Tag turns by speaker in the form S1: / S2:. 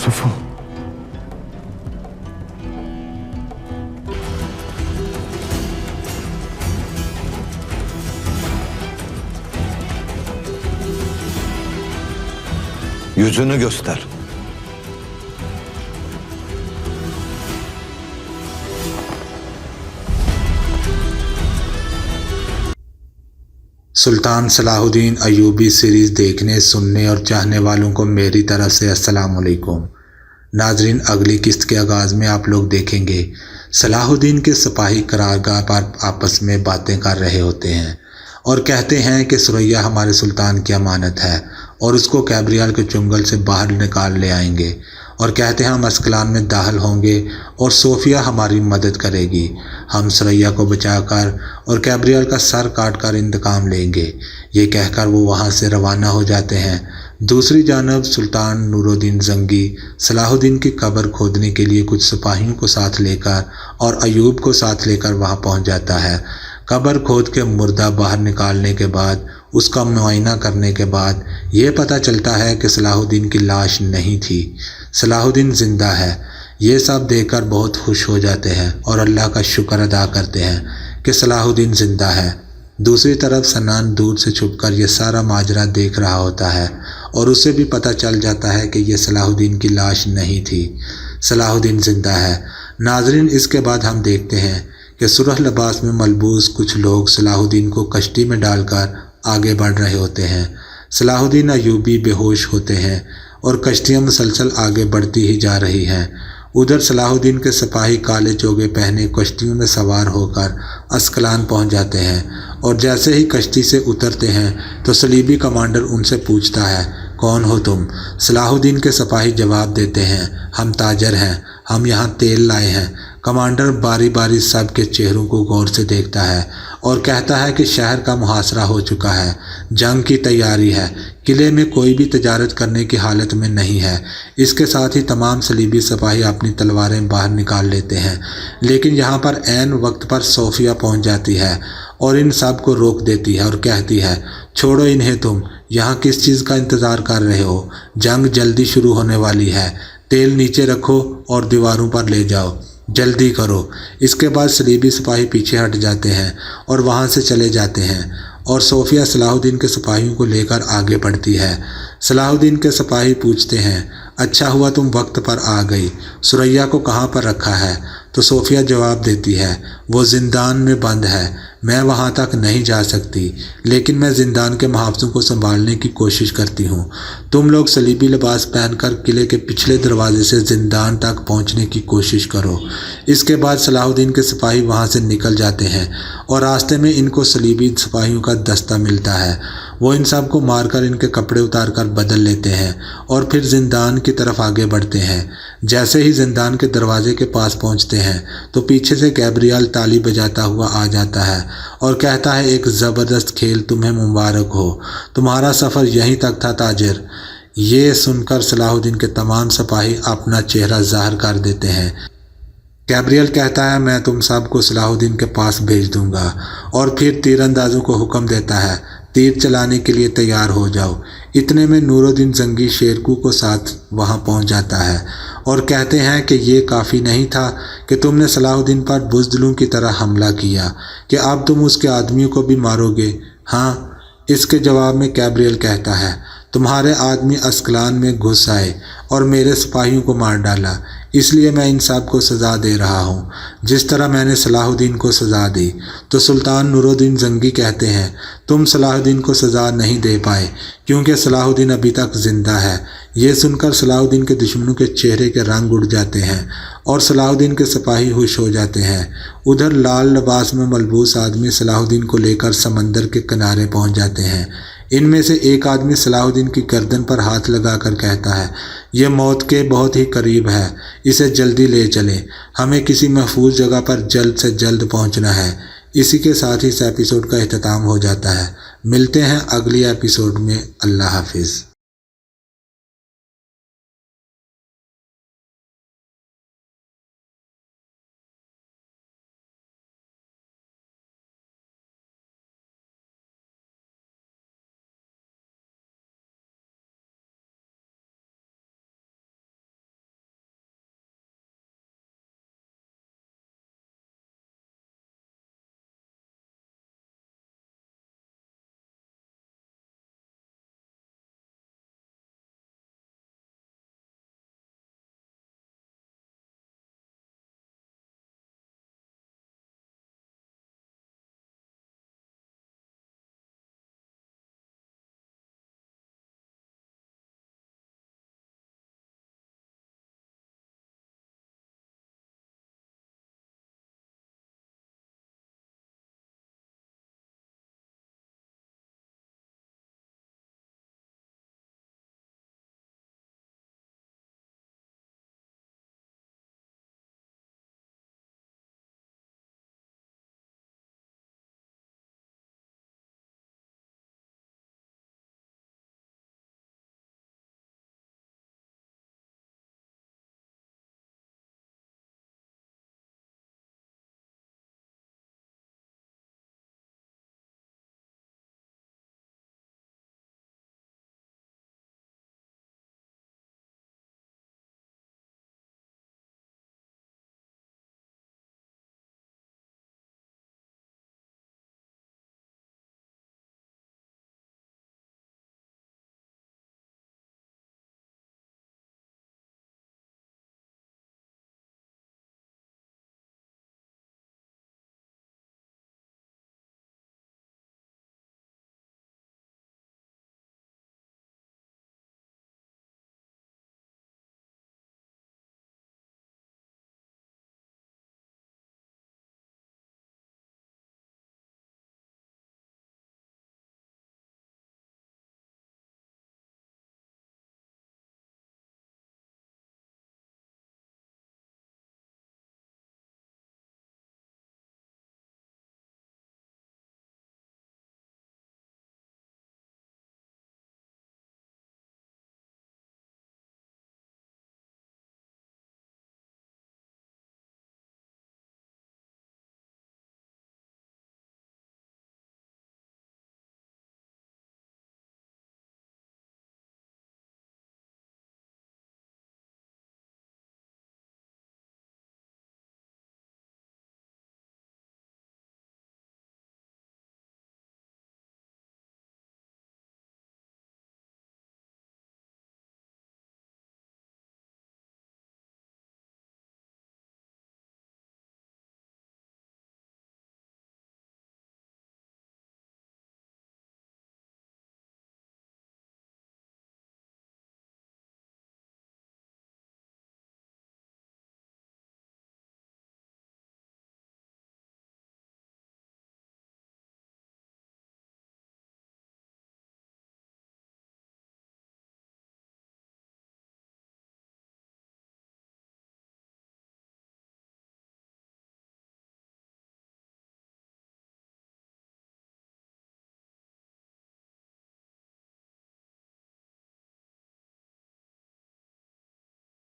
S1: Mustafa.
S2: Yüzünü göster.
S3: सुल्तान Salahuddin Ayubi series देखने सुनने और चाहने वालों को मेरी तरफ से अस्सलाम वालेकुम। नाजरीन, अगली किस्त के आगाज़ में आप लोग देखेंगे सलाहुद्दीन के सिपाही करारगाह पर आपस में बातें कर रहे होते हैं और कहते हैं कि सुरैया हमारे सुल्तान की अमानत है और उसको कैब्रियल के चुंगल से बाहर निकाल ले आएंगे, और कहते हैं हम अस्कलान में दाखिल होंगे और सोफिया हमारी मदद करेगी। हम सुरैया को बचाकर और कैब्रियल का सर काट कर इंतकाम लेंगे। ये कहकर वो वहाँ से रवाना हो जाते हैं। दूसरी जानब सुल्तान नूरुद्दीन जंगी सलाहुद्दीन की कब्र खोदने के लिए कुछ सिपाहियों को साथ लेकर और अयूब को साथ लेकर वहाँ पहुँच जाता है। कब्र खोद के मुर्दा बाहर निकालने के बाद उसका मुआयना करने के बाद ये पता चलता है कि सलाहुद्दीन की लाश नहीं थी, सलाहुद्दीन ज़िंदा है। ये सब देखकर बहुत खुश हो जाते हैं और अल्लाह का शुक्र अदा करते हैं कि सलाहुद्दीन ज़िंदा है। दूसरी तरफ सनान दूर से छुपकर ये सारा माजरा देख रहा होता है और उसे भी पता चल जाता है कि ये सलाहुद्दीन की लाश नहीं थी, सलाहुद्दीन ज़िंदा है। नाजरीन, इसके बाद हम देखते हैं कि सुरह लिबास में मलबूस कुछ लोग सलाहुद्दीन को कश्ती में डालकर आगे बढ़ रहे होते हैं। सलाहुद्दीन अयूबी बेहोश होते हैं और कश्तियाँ मुसलसल आगे बढ़ती ही जा रही हैं। उधर सलाहुद्दीन के सिपाही काले चोगे पहने कश्तियों में सवार होकर अस्कलान पहुंच जाते हैं और जैसे ही कश्ती से उतरते हैं तो सलीबी कमांडर उनसे पूछता है, कौन हो तुम? सलाहुद्दीन के सिपाही जवाब देते हैं, हम ताजर हैं, हम यहाँ तेल लाए हैं। कमांडर बारी बारी सब के चेहरों को गौर से देखता है और कहता है कि शहर का मुहासरा हो चुका है, जंग की तैयारी है, किले में कोई भी तजारत करने की हालत में नहीं है। इसके साथ ही तमाम सलीबी सिपाही अपनी तलवारें बाहर निकाल लेते हैं, लेकिन यहाँ पर ऐन वक्त पर सोफिया पहुँच जाती है और इन सब को रोक देती है और कहती है, छोड़ो इन्हें, तुम यहाँ किस चीज़ का इंतज़ार कर रहे हो? जंग जल्दी शुरू होने वाली है, तेल नीचे रखो और दीवारों पर ले जाओ, जल्दी करो। इसके बाद सलीबी सिपाही पीछे हट जाते हैं और वहाँ से चले जाते हैं और सोफिया सलाहुद्दीन के सिपाहियों को लेकर आगे बढ़ती है। सलाहुद्दीन के सिपाही पूछते हैं, अच्छा हुआ तुम वक्त पर आ गई, सुरैया को कहाँ पर रखा है? तो सोफिया जवाब देती है, वो ज़िंदान में बंद है, मैं वहाँ तक नहीं जा सकती, लेकिन मैं ज़िंदान के मुहाफ़िज़ों को संभालने की कोशिश करती हूँ। तुम लोग सलीबी लिबास पहनकर किले के पिछले दरवाजे से ज़िंदान तक पहुँचने की कोशिश करो। इसके बाद सलाहुद्दीन के सिपाही वहाँ से निकल जाते हैं और रास्ते में इनको सलीबी सिपाहियों का दस्ता मिलता है। वो इन सब को मारकर इनके कपड़े उतारकर बदल लेते हैं और फिर ज़िंदान की तरफ आगे बढ़ते हैं। जैसे ही ज़िंदान के दरवाजे के पास पहुंचते हैं तो पीछे से कैब्रियल ताली बजाता हुआ आ जाता है और कहता है, एक ज़बरदस्त खेल तुम्हें मुबारक हो, तुम्हारा सफ़र यहीं तक था ताजर। ये सुनकर सलाहुद्दीन के तमाम सिपाही अपना चेहरा ज़ाहिर कर देते हैं। कैब्रियल कहता है, मैं तुम सब को सलाहुद्दीन के पास भेज दूंगा, और फिर तीरंदाजों को हुक्म देता है, तीर चलाने के लिए तैयार हो जाओ। इतने में नूरुद्दीन जंगी शेरकू को साथ वहां पहुंच जाता है और कहते हैं कि ये काफ़ी नहीं था कि तुमने सलाहुद्दीन पर बुज़दिलों की तरह हमला किया, कि अब तुम उसके आदमियों को भी मारोगे? हाँ। इसके जवाब में कैब्रियल कहता है, तुम्हारे आदमी अस्कलान में घुस आए और मेरे सिपाहियों को मार डाला, इसलिए मैं इन सब को सज़ा दे रहा हूँ, जिस तरह मैंने सलाहुद्दीन को सज़ा दी। तो सुल्तान नूरुद्दीन जंगी कहते हैं, तुम सलाहुद्दीन को सज़ा नहीं दे पाए क्योंकि सलाहुद्दीन अभी तक ज़िंदा है। ये सुनकर सलाहुद्दीन के दुश्मनों के चेहरे के रंग उड़ जाते हैं और सलाहुद्दीन के सिपाही खुश हो जाते हैं। उधर लाल लिबास में मलबूस आदमी सलाहुद्दीन को लेकर समंदर के किनारे पहुँच जाते हैं। इनमें से एक आदमी सलाहुद्दीन की गर्दन पर हाथ लगाकर कहता है, यह मौत के बहुत ही करीब है, इसे जल्दी ले चलें, हमें किसी महफूज जगह पर जल्द से जल्द पहुंचना है। इसी के साथ ही इस एपिसोड का इख्तिताम हो जाता है। मिलते हैं अगली एपिसोड में। अल्लाह हाफिज़।